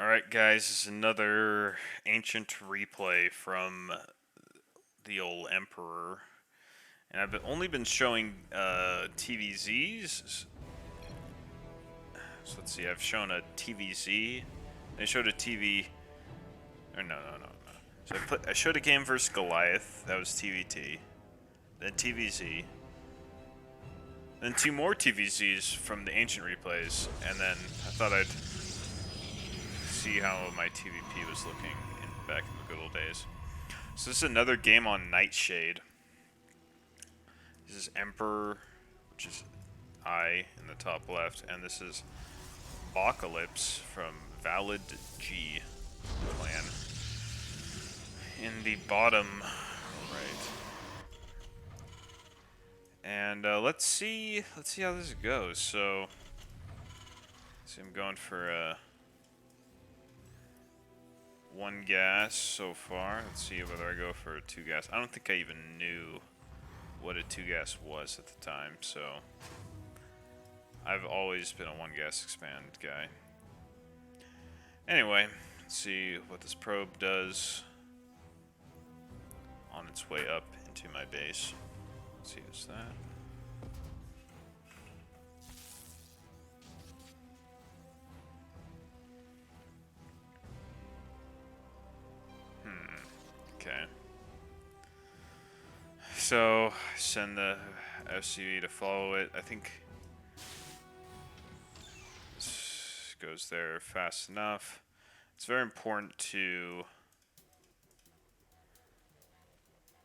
Alright guys, this is another ancient replay from the old Emperor. And I've only been showing TVZs. So let's see, I've shown a TVZ. I showed a TV... Or no. So I showed a game versus Goliath, that was TVT. Then TVZ. Then two more TVZs from the ancient replays. And then I thought I'd see how my TVP was looking back in the good old days. So this is another game on Nightshade. This is Emperor, which is I in the top left, and this is Bockelypse from Valid G clan in the bottom right. And let's see how this goes. So, I'm going for one gas so far. Let's see whether I go for a two gas. I don't think I even knew what a two gas was at the time, so I've always been a one gas expand guy. Anyway, let's see what this probe does on its way up into my base. Let's see, what's that? Okay. So, send the FCV to follow it. I think this goes there fast enough. It's very important to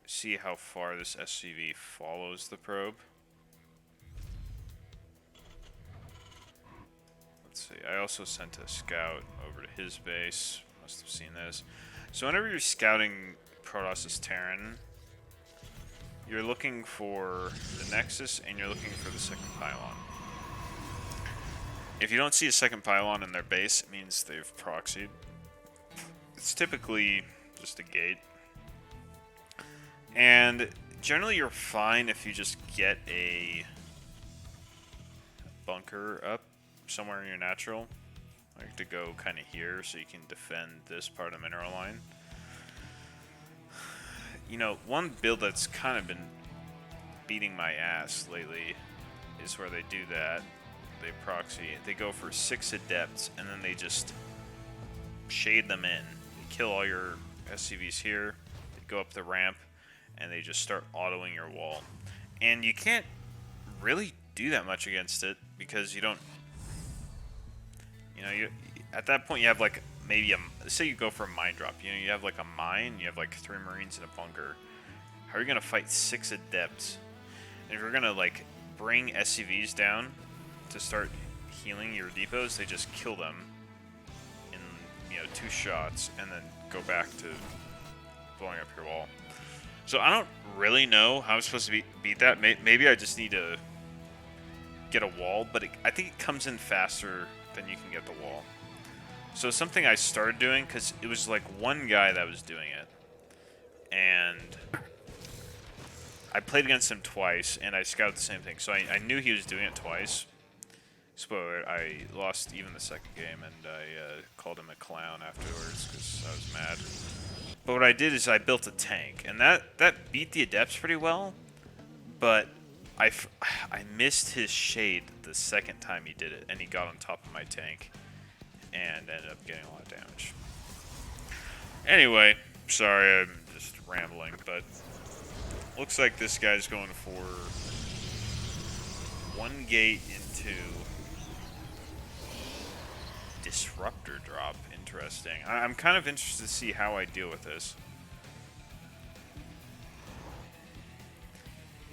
see how far this SCV follows the probe. Let's see, I also sent a scout over to his base. Must have seen this. So whenever you're scouting Protoss' Terran, you're looking for the Nexus and you're looking for the second pylon. If you don't see a second pylon in their base, it means they've proxied. It's typically just a gate. And generally you're fine if you just get a bunker up somewhere in your natural. I like to go kind of here so you can defend this part of mineral line. You know, one build that's kind of been beating my ass lately is where they do that. They proxy. They go for 6 adepts and then they just shade them in. They kill all your SCVs here. They go up the ramp and they just start autoing your wall. And you can't really do that much against it because you don't. You know, at that point you have like maybe say you go for a mine drop. You know, you have like a mine, you have like 3 Marines in a bunker. How are you gonna fight 6 adepts? And if you're gonna like bring SCVs down to start healing your depots, they just kill them in 2 shots and then go back to blowing up your wall. So I don't really know how I'm supposed to beat that. Maybe I just need to get a wall, but I think it comes in faster than you can get the wall. So something I started doing, because it was like one guy that was doing it, and I played against him twice, and I scouted the same thing. So I knew he was doing it twice. Spoiler, I lost even the second game, and I called him a clown afterwards because I was mad. But what I did is I built a tank, and that beat the adepts pretty well, but I missed his shade the second time he did it, and he got on top of my tank and ended up getting a lot of damage. Anyway, sorry, I'm just rambling, but looks like this guy's going for 1 gate into disruptor drop. Interesting. I'm kind of interested to see how I deal with this.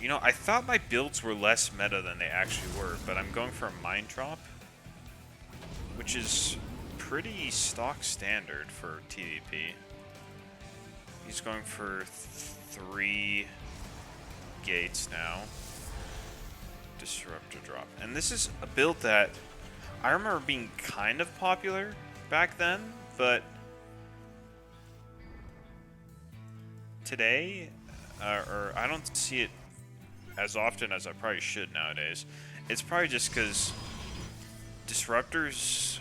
You know, I thought my builds were less meta than they actually were, but I'm going for a mine drop, which is pretty stock standard for TVP. He's going for 3 gates now. Disruptor drop. And this is a build that I remember being kind of popular back then, but today, or I don't see it as often as I probably should nowadays. It's probably just because disruptors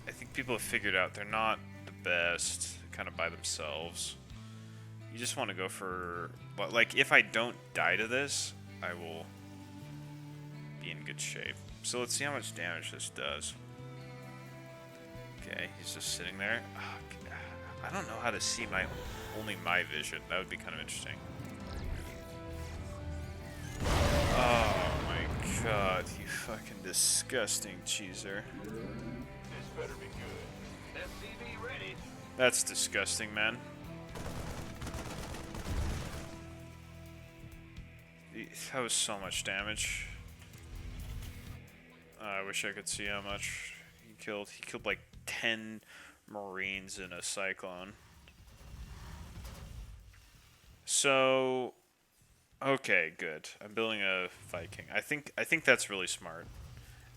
I think people have figured out they're not the best kind of by themselves. You just want to go for, like, if I don't die to this, I will be in good shape. So let's see how much damage this does. Okay, he's just sitting there. Oh, I don't know how to see only my vision. That would be kind of interesting. Oh my god, you fucking disgusting cheeser. This better be good. FCV ready. That's disgusting, man. That was so much damage. I wish I could see how much he killed. He killed like 10 Marines in a cyclone. So, okay, good. I'm building a Viking. I think that's really smart.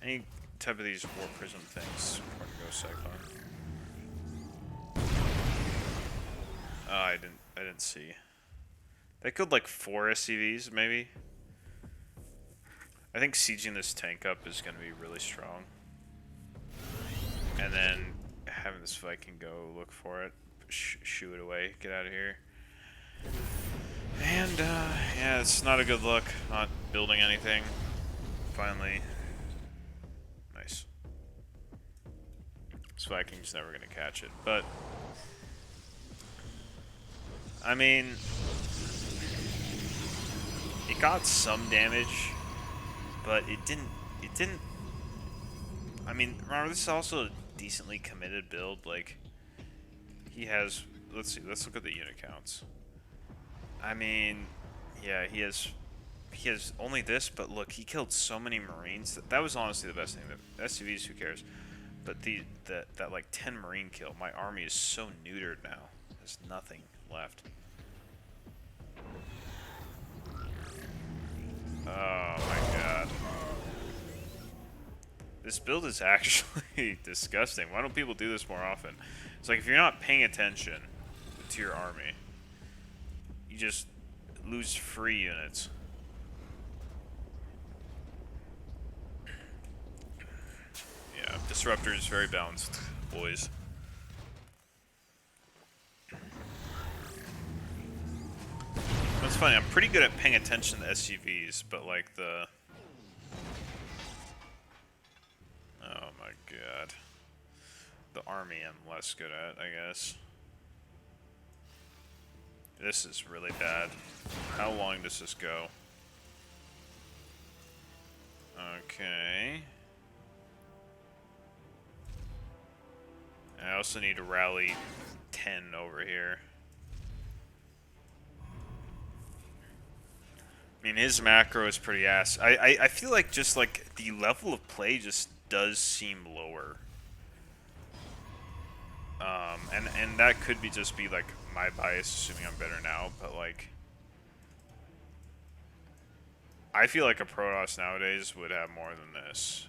Any type of these war prism things before I go cyclone. Oh, I didn't see. They killed like 4 SCVs, maybe. I think sieging this tank up is going to be really strong. And then having this Viking go look for it, shoo it away, get out of here. And, yeah, it's not a good look, not building anything. Finally. Nice. This Viking's never going to catch it, but... I mean... It got some damage, but it didn't... I mean, remember, this is also a decently committed build. Like, he has... Let's see, let's look at the unit counts. I mean, yeah, he has only this, but look, he killed so many Marines. That was honestly the best thing. The SCVs, who cares? But that like 10 Marine kill, my army is so neutered now. There's nothing left. Oh my god. This build is actually disgusting. Why don't people do this more often? It's like if you're not paying attention to your army, you just lose free units. Yeah, Disruptor is very balanced, boys. That's funny, I'm pretty good at paying attention to SUVs, but like the... Oh my god. The army I'm less good at, I guess. This is really bad. How long does this go? Okay. I also need to rally 10 over here. I mean, his macro is pretty ass. I feel like just like the level of play just does seem lower. And that could be just be like my bias, assuming I'm better now, but like I feel like a Protoss nowadays would have more than this.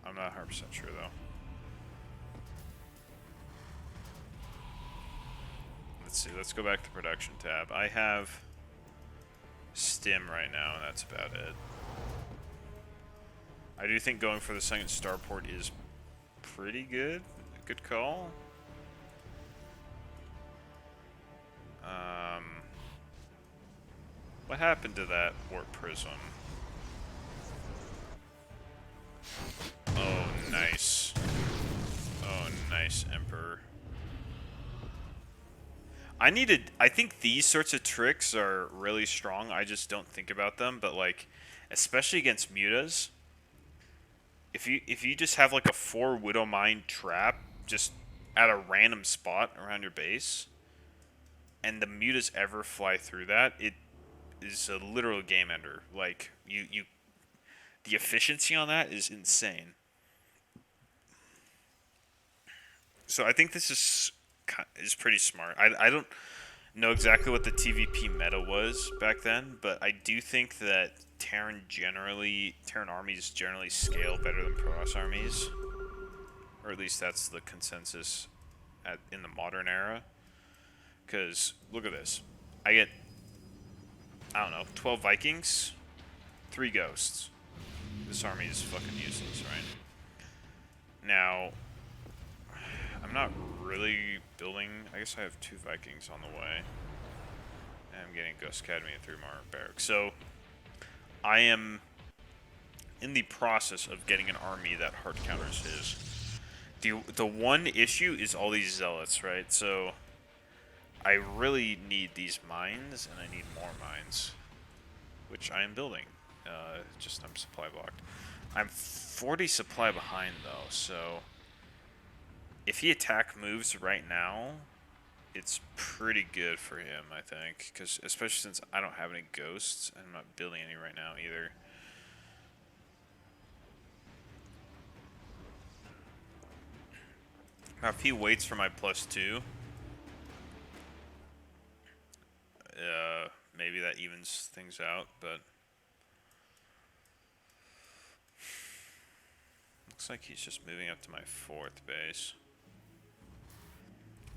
I'm not 100% sure though. Let's see, let's go back to production tab. I have Stim right now, and that's about it. I do think going for the second starport is pretty good. Good call. What happened to that warp prism? Oh, nice. Oh, nice, Emperor. I think these sorts of tricks are really strong. I just don't think about them, but like, especially against mutas, if you just have like a 4 Widowmine trap just at a random spot around your base, and the mutas ever fly through that, it is a literal game ender. Like the efficiency on that is insane. So I think this is pretty smart. I don't know exactly what the TVP meta was back then, but I do think that Terran armies generally scale better than Protoss armies, or at least that's the consensus in the modern era. Because look at this, I get, I don't know, 12 Vikings, 3 Ghosts. This army is fucking useless, right? Now, I'm not really building. I guess I have 2 Vikings on the way. And I'm getting Ghost Academy and 3 more barracks. So I am in the process of getting an army that hard counters his. The one issue is all these zealots, right? So I really need these mines, and I need more mines, which I am building. Just I'm supply blocked. I'm 40 supply behind though, so if he attack moves right now, it's pretty good for him, I think, because especially since I don't have any ghosts, and I'm not building any right now either. Now, if he waits for my +2, maybe that evens things out, but looks like he's just moving up to my 4th base.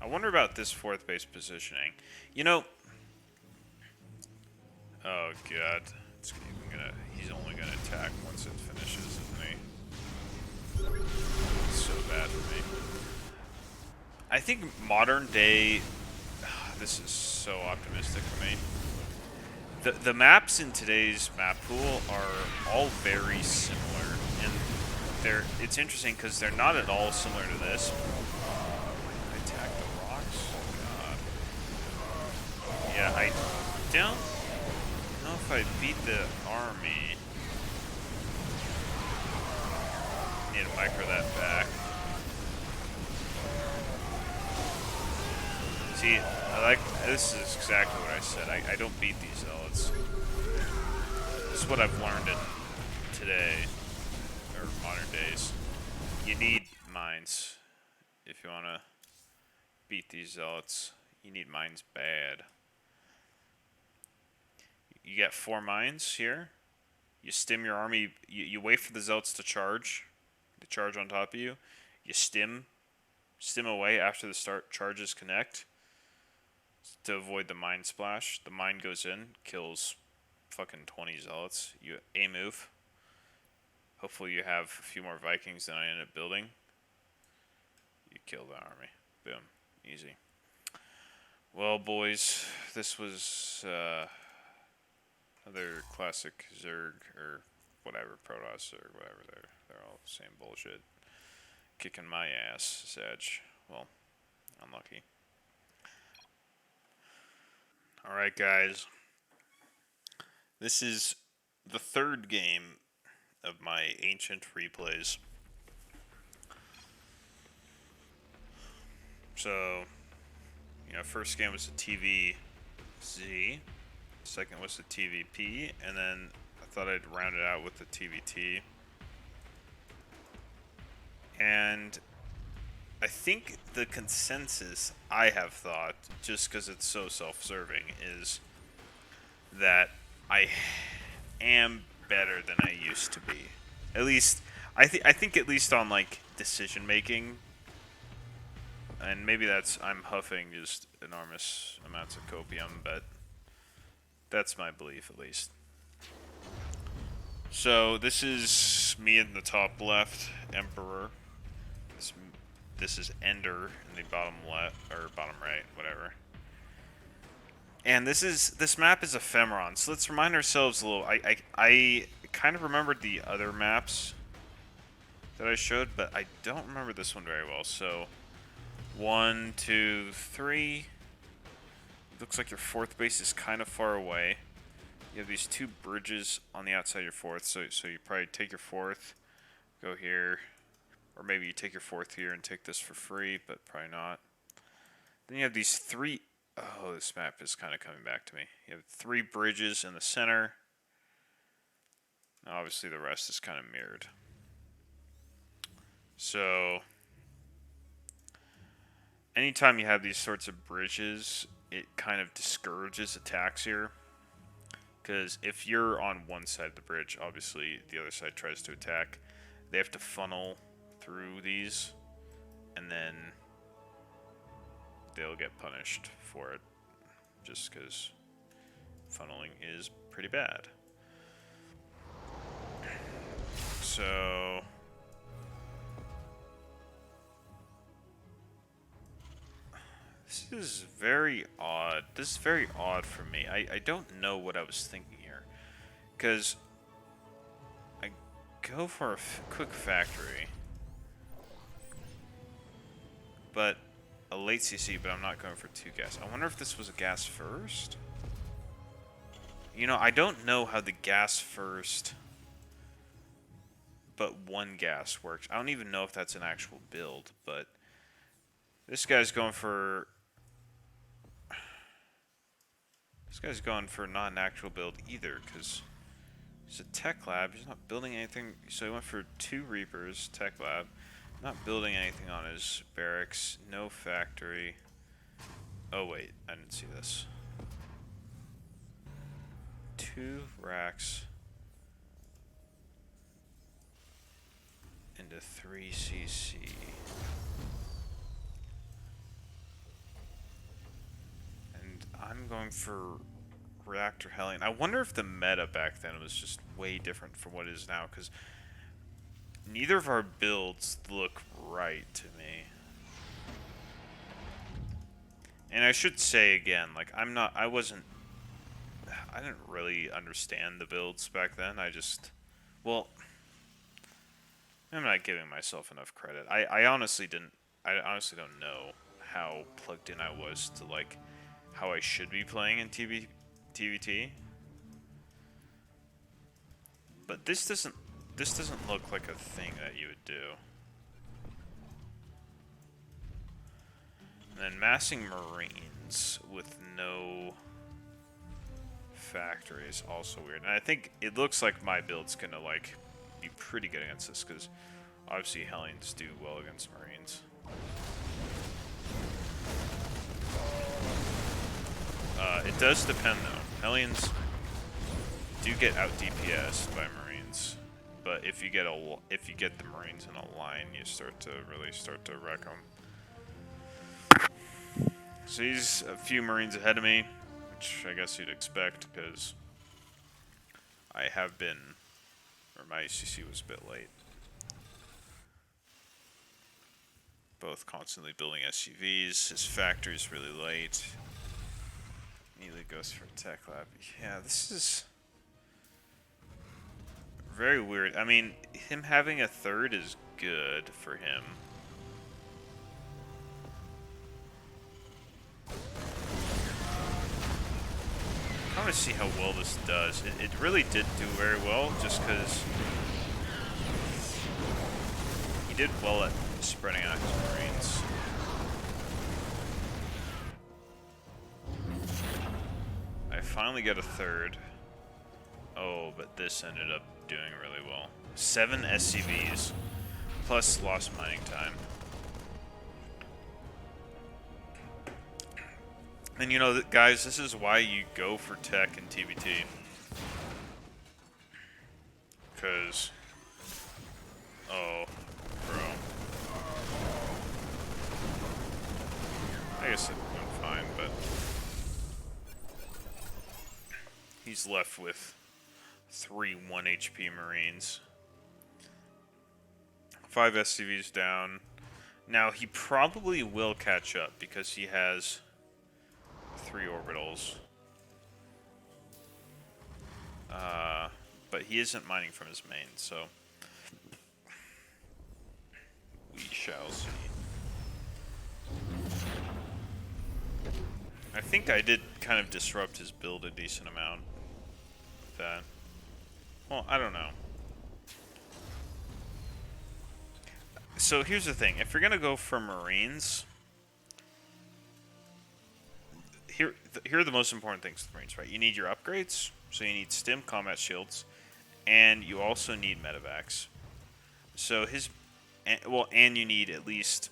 I wonder about this 4th base positioning. You know, oh god, he's only gonna attack once it finishes, isn't he? It's so bad for me. I think modern day, this is so optimistic for me. The maps in today's map pool are all very similar, and it's interesting because they're not at all similar to this. I attack the rocks? God. Yeah, I don't know if I beat the army. Need to micro that back. See, this is exactly what I said. I don't beat these zealots. This is what I've learned in today, or modern days. You need mines if you want to beat these zealots. You need mines bad. You get 4 mines here. You stim your army. You wait for the zealots to charge on top of you. You stim away after the charges connect to avoid the mine splash. The mine goes in, kills fucking 20 zealots. You move. Hopefully you have a few more Vikings than I end up building. You kill the army. Boom. Easy. Well, boys, this was another classic Zerg, or whatever, Protoss, or whatever. They're all the same bullshit. Kicking my ass, Sedge. Well, unlucky. Alright, guys. This is the 3rd game of my ancient replays. So, first game was the TVZ, second was the TVP, and then I thought I'd round it out with the TVT. And I think the consensus I have thought, just because it's so self-serving, is that I am better than I used to be. At least, I think at least on, like, decision-making. And maybe I'm huffing just enormous amounts of copium, but that's my belief, at least. So, this is me in the top left, Emperor. This is Ender in the bottom left, or bottom right, whatever. And this map is Ephemeron, so let's remind ourselves a little. I kind of remembered the other maps that I showed, but I don't remember this one very well. So, 1, 2, 3. Looks like your 4th base is kind of far away. You have these 2 bridges on the outside of your 4th, so you probably take your 4th, go here. Or maybe you take your 4th here and take this for free, but probably not. Then you have these 3... Oh, this map is kind of coming back to me. You have 3 bridges in the center. Now, obviously, the rest is kind of mirrored. So, anytime you have these sorts of bridges, it kind of discourages attacks here. Because if you're on one side of the bridge, obviously, the other side tries to attack. They have to funnel through these, and then they'll get punished for it, just because funneling is pretty bad. So This is very odd. This is very odd for me. I don't know what I was thinking here. Because I go for a quick factory. But a late CC, but I'm not going for 2 gas. I wonder if this was a gas first? You know, I don't know how the gas first but 1 gas works. I don't even know if that's an actual build, but this guy's going for... This guy's going for not an actual build either, because he's a tech lab. He's not building anything. So he went for 2 Reapers, tech lab. Not building anything on his barracks. No factory. Oh wait, I didn't see this. 2 racks into 3 CC. And I'm going for Reactor Hellion. I wonder if the meta back then was just way different from what it is now, because neither of our builds look right to me. And I should say again, like, I didn't really understand the builds back then. Well, I'm not giving myself enough credit. I honestly don't know how plugged in I was to, like, how I should be playing in TVT. But this doesn't look like a thing that you would do. And then massing Marines with no factory is also weird. And I think it looks like my build's gonna, like, be pretty good against this, because obviously Hellions do well against Marines. It does depend though. Hellions do get out DPS'd by Marines, but if you get the Marines in a line, you really start to wreck them. So he's a few Marines ahead of me, which I guess you'd expect, because I have been, or my CC was a bit late. Both constantly building SUVs. His factory's really late. Immediately goes for tech lab. Yeah, this is very weird. I mean, him having a 3rd is good for him. I want to see how well this does. It really did do very well, just because he did well at spreading out his Marines. I finally get a 3rd. Oh, but this ended up doing really well. 7 SCVs, plus lost mining time. And you know, guys, this is why you go for tech in TBT. Because, oh, bro. I guess it went fine, but he's left with 3 1 HP Marines. 5 SCVs down. Now, he probably will catch up because he has 3 orbitals. But he isn't mining from his main, so we shall see. I think I did kind of disrupt his build a decent amount with that. Well, I don't know. So here's the thing. If you're going to go for Marines, here are the most important things with Marines, right? You need your upgrades, so you need stim combat shields, and you also need medevacs. So and you need at least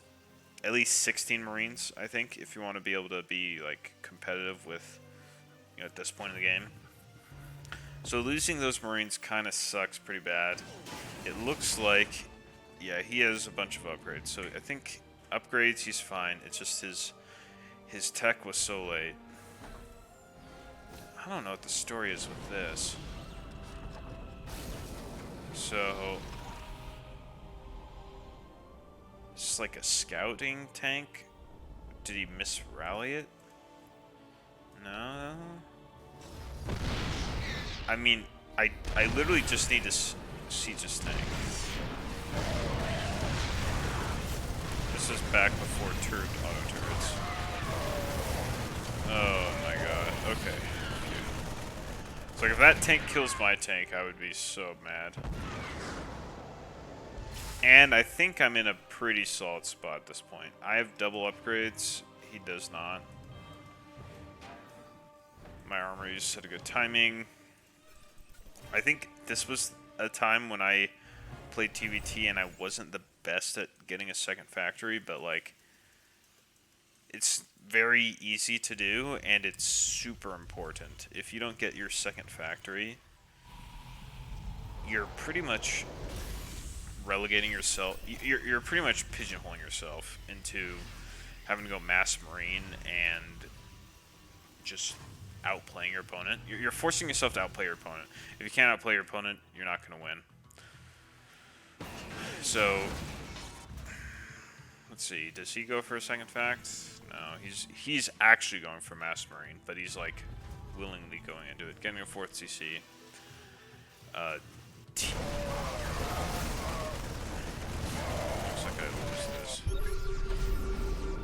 16 Marines, I think, if you want to be able to be, like, competitive with, you know, at this point in the game. So losing those Marines kind of sucks pretty bad. It looks like, yeah, he has a bunch of upgrades. So I think upgrades, he's fine. It's just his tech was so late. I don't know what the story is with this. So it's like a scouting tank did he misrally it? No. I mean, I literally just need to siege this tank. This is back before turret auto turrets. Oh my god. Okay. It's like if that tank kills my tank, I would be so mad. And I think I'm in a pretty solid spot at this point. I have double upgrades. He does not. My armor just had a good timing. I think this was a time when I played TVT and I wasn't the best at getting a second factory, but like it's very easy to do and it's super important. If you don't get your second factory, you're pretty much relegating yourself, you're pretty much pigeonholing yourself into having to go mass marine and just outplaying your opponent. You're forcing yourself to outplay your opponent. If you can't outplay your opponent, you're not going to win. So, let's see. Does he go for a second fact? No, he's actually going for mass marine, but he's like willingly going into it, getting a 4th CC. Looks like I lose this.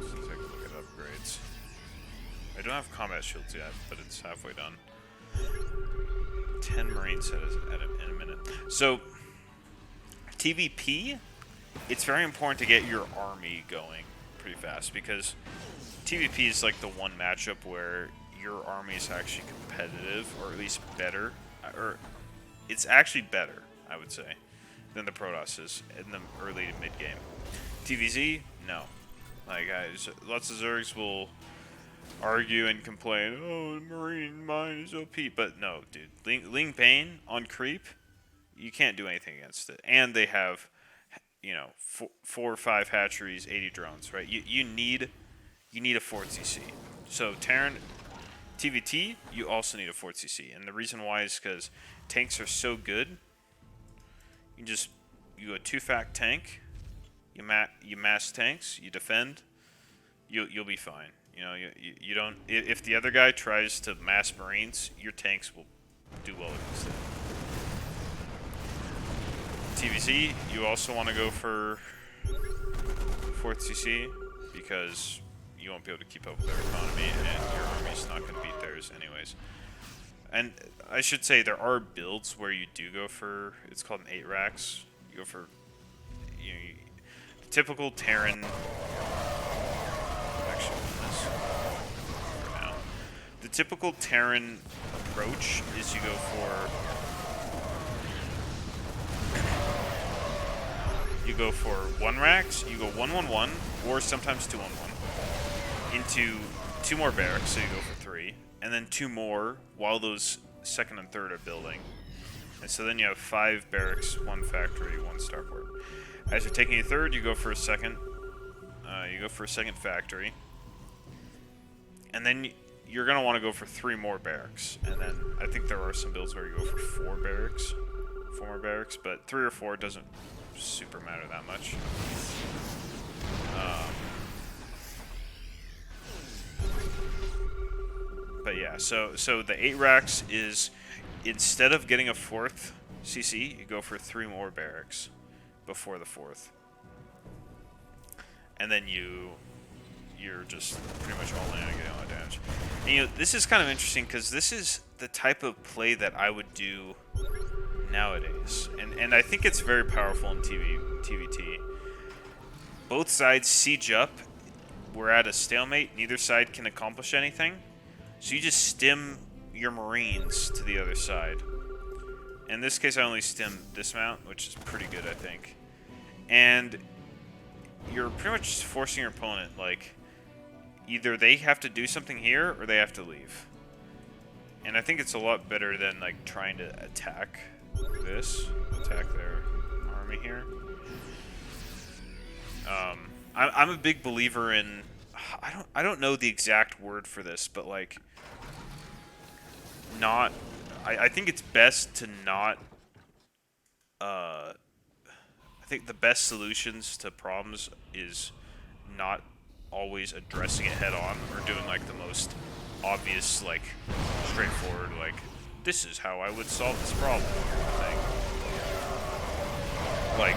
Let's take a look at upgrades. I don't have combat shields yet, but it's halfway done. 10 marines in a minute. So, TVP, it's very important to get your army going pretty fast because TVP is like the one matchup where your army is actually competitive, or at least better, or it's actually better, I would say, than the Protoss is in the early to mid game. TVZ, no. Like, lots of Zergs will argue and complain, oh, Marine mine is OP, but no, dude. Ling Bane on creep, you can't do anything against it. And they have, you know, 4 or 5 hatcheries, 80 drones, right? You need a 4th CC. So Terran, TVT, you also need a 4th CC. And the reason why is because tanks are so good. You go 2-fact tank, you mass tanks, you defend, you'll be fine. You know, you don't. If the other guy tries to mass marines, your tanks will do well against it. TVZ, you also want to go for 4th CC because you won't be able to keep up with their economy, and your army's not going to beat theirs anyways. And I should say there are builds where you do go for, it's called an 8 racks. You go for, you know, the typical Terran. Actually, this for now. The typical Terran approach is you go for 1 racks, you go 1-1-1, or sometimes 2-1-1 into 2 more barracks, so you go for 3, and then 2 more while those 2nd and 3rd are building. And so then you have 5 barracks, 1 factory, 1 starport. As you're taking a 3rd, you go for a 2nd. You go for a 2nd factory, and then you're gonna want to go for 3 more barracks. And then I think there are some builds where you go for 4 more barracks, but 3 or 4 doesn't super matter that much. But yeah, so the 8 racks is, instead of getting a 4th CC, you go for 3 more barracks before the 4th. And then you're just pretty much all in and getting all the damage. And, you know, this is kind of interesting because this is the type of play that I would do nowadays. And I think it's very powerful in TVT. Both sides siege up. We're at a stalemate. Neither side can accomplish anything. So you just stim your Marines to the other side. In this case, I only stim this mount, which is pretty good, I think. And you're pretty much just forcing your opponent, like, either they have to do something here or they have to leave. And I think it's a lot better than, like, trying to attack their army here. I'm a big believer in, I don't know the exact word for this, but like, I think it's best to not, I think the best solutions to problems is not always addressing it head on or doing like the most obvious, like straightforward, like this is how I would solve this problem thing. Like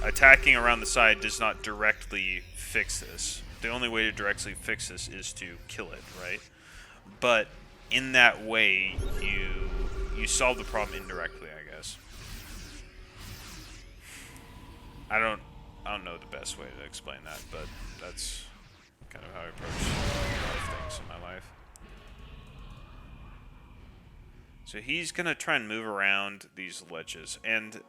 attacking around the side does not directly fix this. The only way to directly fix this is to kill it, right? But in that way, you solve the problem indirectly, I guess. I don't know the best way to explain that, but that's kind of how I approach a lot of things in my life. So he's gonna try and move around these ledges, and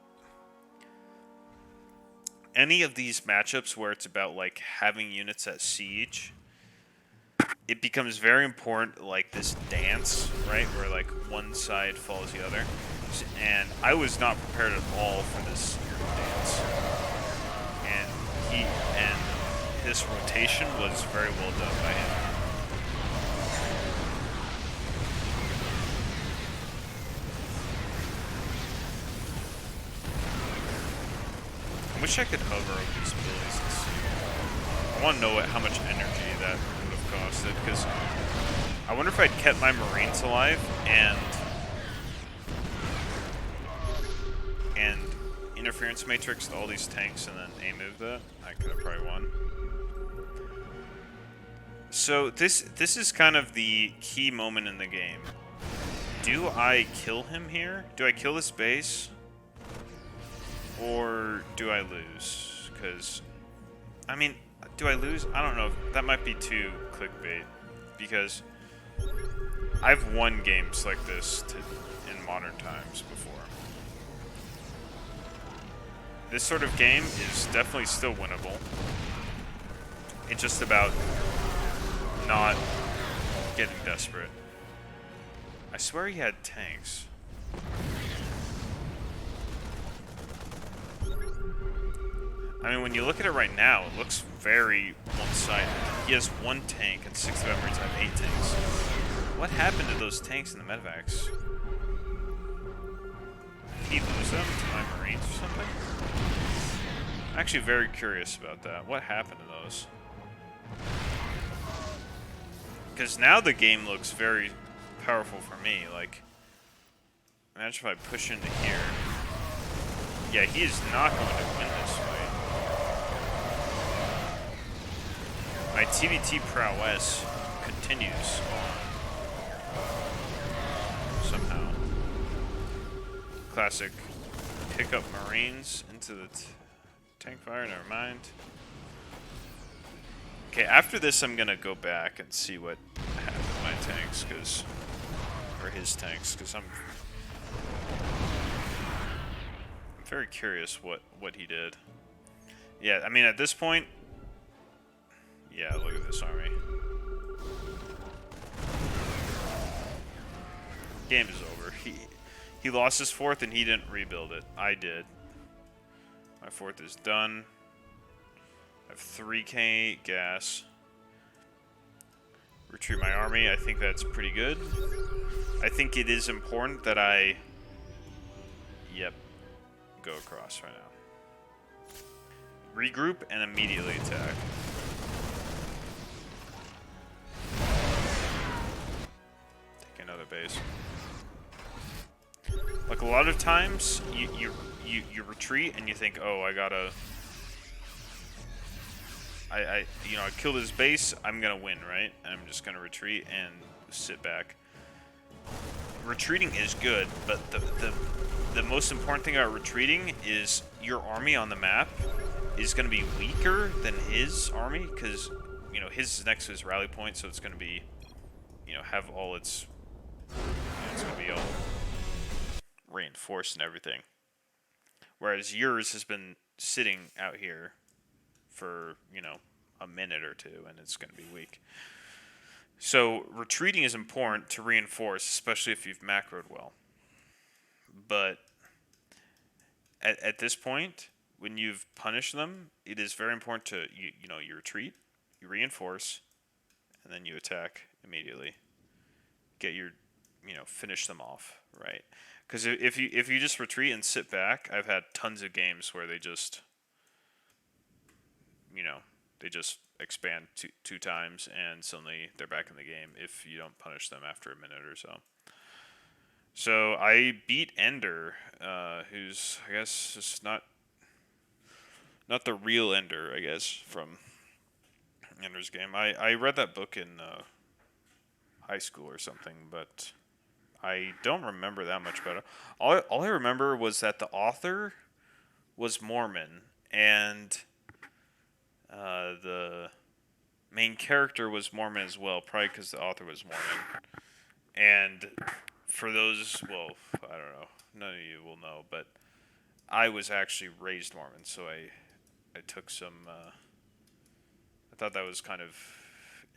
any of these matchups where it's about like having units at siege, it becomes very important, like this dance, right, where like one side follows the other. And I was not prepared at all for this dance, and this rotation was very well done by him. I wish I could hover over these buildings and see. I want to know how much energy that would have costed, because I wonder if I'd kept my Marines alive and interference matrix to all these tanks and then A-move that, I could have probably won. So this is kind of the key moment in the game. Do I kill him here? Do I kill this base? Or do I lose? Because, I mean, do I lose? I don't know. That might be too clickbait. Because I've won games like this in modern times before. This sort of game is definitely still winnable. It's just about not getting desperate. I swear he had tanks. I mean, when you look at it right now, it looks very one-sided. He has one tank, and 6 of Marines have 8 tanks. What happened to those tanks in the medevacs? Did he lose them to my Marines or something? I'm actually very curious about that. What happened to those? Because now the game looks very powerful for me. Like, imagine if I push into here. Yeah, he is not going to win this fight. My TVT prowess continues on. Somehow. Classic pick up Marines into the tank fire, never mind. Okay, after this I'm gonna go back and see what happened to my tanks, or his tanks, because I'm very curious what he did. Yeah, I mean, at this point, yeah, look at this army. Game is over. He lost his 4th and he didn't rebuild it. I did. My 4th is done. I have 3k gas. Retreat my army. I think that's pretty good. I think it is important that I... Yep. Go across right now. Regroup and immediately attack. Take another base. Like, a lot of times you retreat and you think, oh, I gotta, I killed his base, I'm gonna win, right? And I'm just gonna retreat and sit back. Retreating is good, but the most important thing about retreating is your army on the map is gonna be weaker than his army, because his is next to his rally point, so it's gonna be, have all its, it's gonna be all reinforced and everything. Whereas yours has been sitting out here for, a minute or two, and it's going to be weak. So retreating is important to reinforce, especially if you've macroed well. But at this point, when you've punished them, it is very important to, you retreat, you reinforce, and then you attack immediately. Get your, finish them off, right? Because if you just retreat and sit back, I've had tons of games where they just They just expand two times, and suddenly they're back in the game if you don't punish them after a minute or so. So I beat Ender, who's I guess just not the real Ender, I guess, from Ender's Game. I read that book in high school or something, but I don't remember that much about it. All I remember was that the author was Mormon, and the main character was Mormon as well, probably because the author was Mormon. And for those, well, I don't know, none of you will know, but I was actually raised Mormon, so I took some. I thought that was kind of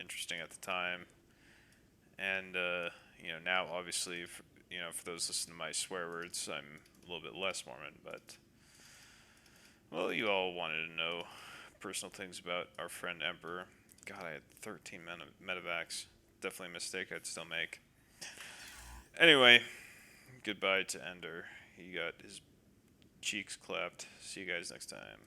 interesting at the time, and now obviously, for those listening to my swear words, I'm a little bit less Mormon, but well, you all wanted to know personal things about our friend Emperor. God, I had 13 medevacs. Definitely a mistake I'd still make. Anyway, goodbye to Ender. He got his cheeks clapped. See you guys next time.